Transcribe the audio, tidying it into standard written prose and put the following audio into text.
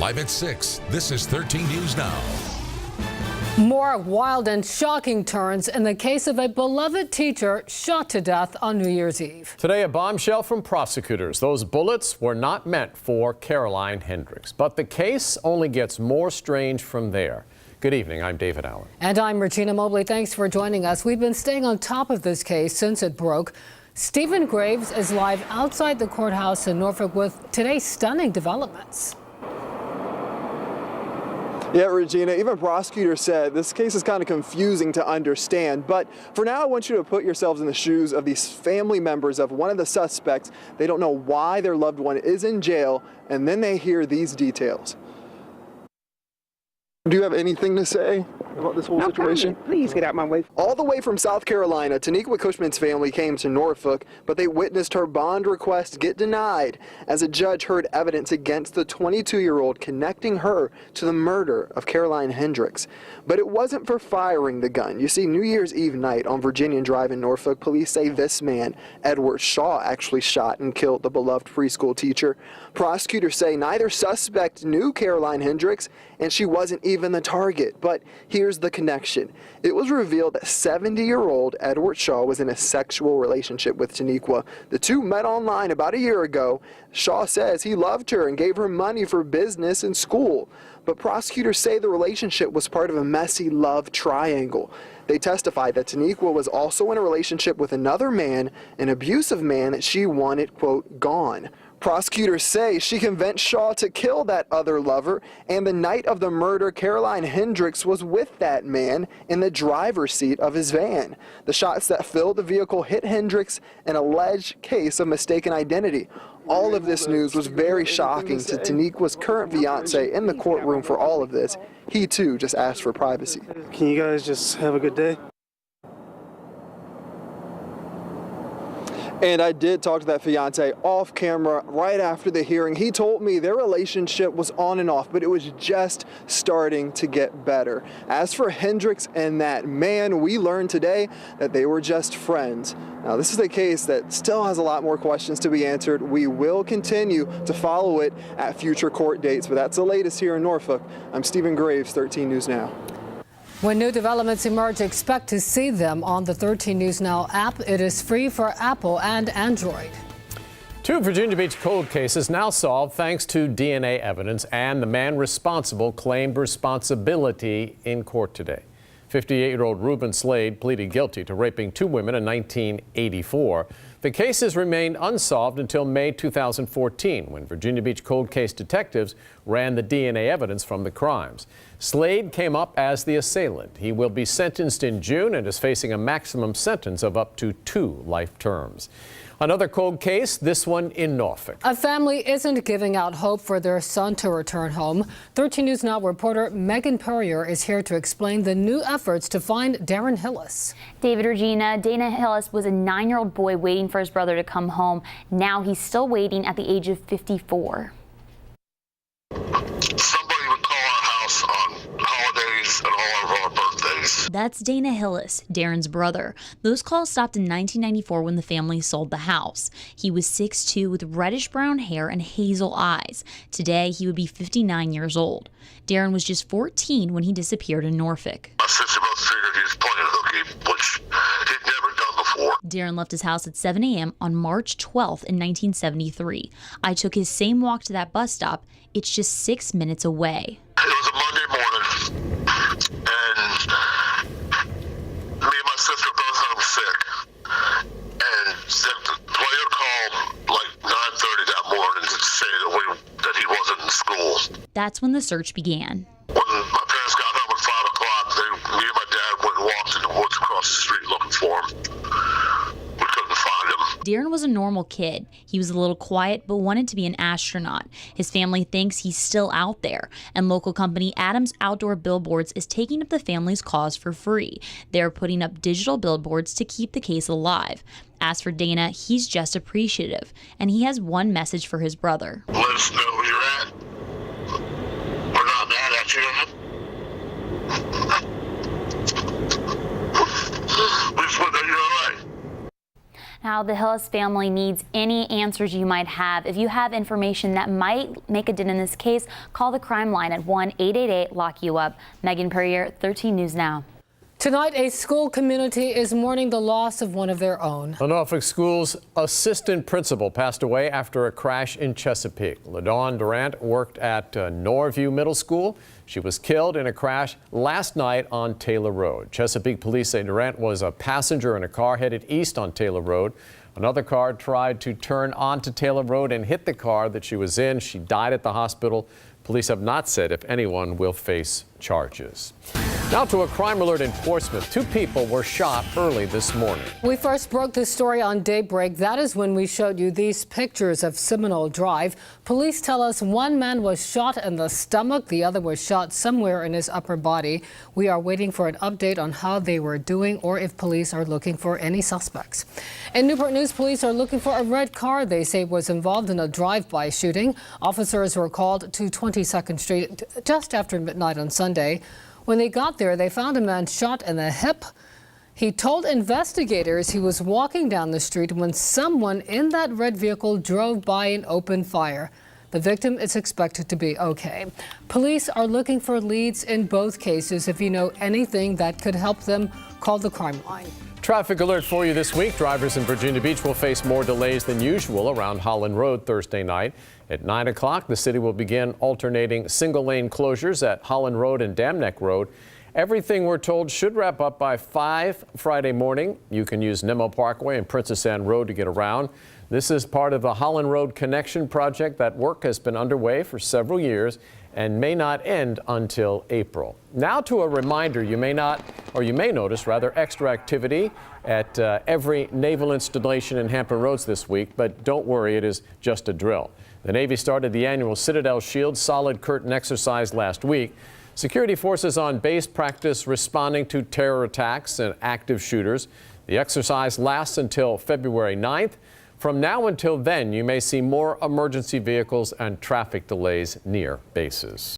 Live at 6, this is 13 News Now. More wild and shocking turns in the case of a beloved teacher shot to death on New Year's Eve. Today, a bombshell from prosecutors. Those bullets were not meant for Caroline Hendricks. But the case only gets more strange from there. Good evening. I'm David Allen. And I'm Regina Mobley. Thanks for joining us. We've been staying on top of this case since it broke. Stephen Graves is live outside the courthouse in Norfolk with today's stunning developments. Yeah, Regina, even prosecutors said this case is kind of confusing to understand. But for now, I want you to put yourselves in the shoes of these family members of one of the suspects. They don't know why their loved one is in jail, and then they hear these details. Do you have anything to say about this whole situation? Please get out my way. All the way from South Carolina, Taniqua Cushman's family came to Norfolk, but they witnessed her bond request get denied as a judge heard evidence against the 22-year-old connecting her to the murder of Caroline Hendricks. But it wasn't for firing the gun. You see, New Year's Eve night on Virginia Drive in Norfolk, police say this man, Edward Shaw, actually shot and killed the beloved preschool teacher. Prosecutors say neither suspect knew Caroline Hendricks, and she wasn't even the target. But here's the connection. It was revealed that 70-year-old Edward Shaw was in a sexual relationship with Taniqua. The two met online about a year ago. Shaw says he loved her and gave her money for business and school. But prosecutors say the relationship was part of a messy love triangle. They testified that Taniqua was also in a relationship with another man, an abusive man that she wanted, quote, gone. Prosecutors say she convinced Shaw to kill that other lover, and the night of the murder, Caroline Hendricks was with that man in the driver's seat of his van. The shots that filled the vehicle hit Hendricks, an alleged case of mistaken identity. All of this news was very shocking to Taniqua's current fiance in the courtroom for all of this. He, too, just asked for privacy. Can you guys just have a good day? And I did talk to that fiance off camera right after the hearing. He told me their relationship was on and off, but it was just starting to get better. As for Hendricks and that man, we learned today that they were just friends. Now, this is a case that still has a lot more questions to be answered. We will continue to follow it at future court dates, but that's the latest here in Norfolk. I'm Stephen Graves, 13 News Now. When new developments emerge, expect to see them on the 13 News Now app. It is free for Apple and Android. 2 Virginia Beach cold cases now solved thanks to DNA evidence, and the man responsible claimed responsibility in court today. 58-year-old Reuben Slade pleaded guilty to raping 2 women in 1984. The cases remained unsolved until May 2014, when Virginia Beach cold case detectives ran the DNA evidence from the crimes. Slade came up as the assailant. He will be sentenced in June and is facing a maximum sentence of up to 2 life terms. Another cold case, this one in Norfolk. A family isn't giving out hope for their son to return home. 13 News Now reporter Megan Purrier is here to explain the new efforts to find Darren Hillis. David, Regina, Dana Hillis was a 9-year-old boy waiting for his brother to come home. Now he's still waiting at the age of 54. Somebody would call our house on holidays and all of our birthdays. That's Dana Hillis, Darren's brother. Those calls stopped in 1994 when the family sold the house. He was 6'2" with reddish-brown hair and hazel eyes. Today, he would be 59 years old. Darren was just 14 when he disappeared in Norfolk. My sister both figured he was playing hooky, which he'd never done before. Darren left his house at 7 a.m. on March 12th in 1973. I took his same walk to that bus stop. It's just 6 minutes away. It was a Monday morning, and me and my sister both home sick. And the player called like 9:30 that morning to say that he wasn't in school. That's when the search began. When my parents got home at 5 o'clock, me and my dad went and walked in the woods across the street looking for him. We couldn't find him. Darren was a normal kid. He was a little quiet but wanted to be an astronaut. His family thinks he's still out there, and local company Adams Outdoor Billboards is taking up the family's cause for free. They're putting up digital billboards to keep the case alive. As for Dana, he's just appreciative, and he has one message for his brother. Let us know where you're at. We're not mad at you. We just want to know you're all right. Now, the Hillis family needs any answers you might have. If you have information that might make a dent in this case, call the crime line at 1-888-LOCK-YOU-UP. Megan Purrier, 13 News Now. Tonight, a school community is mourning the loss of one of their own. A Norfolk school's assistant principal passed away after a crash in Chesapeake. LaDawn Durant worked at Norview Middle School. She was killed in a crash last night on Taylor Road. Chesapeake police say Durant was a passenger in a car headed east on Taylor Road. Another car tried to turn onto Taylor Road and hit the car that she was in. She died at the hospital. Police have not said if anyone will face charges. Now to a crime alert in Portsmouth. 2 people were shot early this morning. We first broke this story on daybreak. That is when we showed you these pictures of Seminole Drive. Police tell us one man was shot in the stomach. The other was shot somewhere in his upper body. We are waiting for an update on how they were doing or if police are looking for any suspects. In Newport News, police are looking for a red car they say was involved in a drive-by shooting. Officers were called to 22nd Street just after midnight on Sunday. When they got there, they found a man shot in the hip. He told investigators he was walking down the street when someone in that red vehicle drove by and opened fire. The victim is expected to be okay. Police are looking for leads in both cases. If you know anything that could help them, call the crime line. Traffic alert for you this week. Drivers in Virginia Beach will face more delays than usual around Holland Road Thursday night. At 9 o'clock, the city will begin alternating single-lane closures at Holland Road and Dam Neck Road. Everything, we're told, should wrap up by 5 Friday morning. You can use Nemo Parkway and Princess Anne Road to get around. This is part of the Holland Road Connection project. That work has been underway for several years and may not end until April. Now to a reminder, you may notice extra activity at every naval installation in Hampton Roads this week, but don't worry, it is just a drill. The Navy started the annual Citadel Shield solid curtain exercise last week. Security forces on base practice responding to terror attacks and active shooters. The exercise lasts until February 9th. From now until then, you may see more emergency vehicles and traffic delays near bases.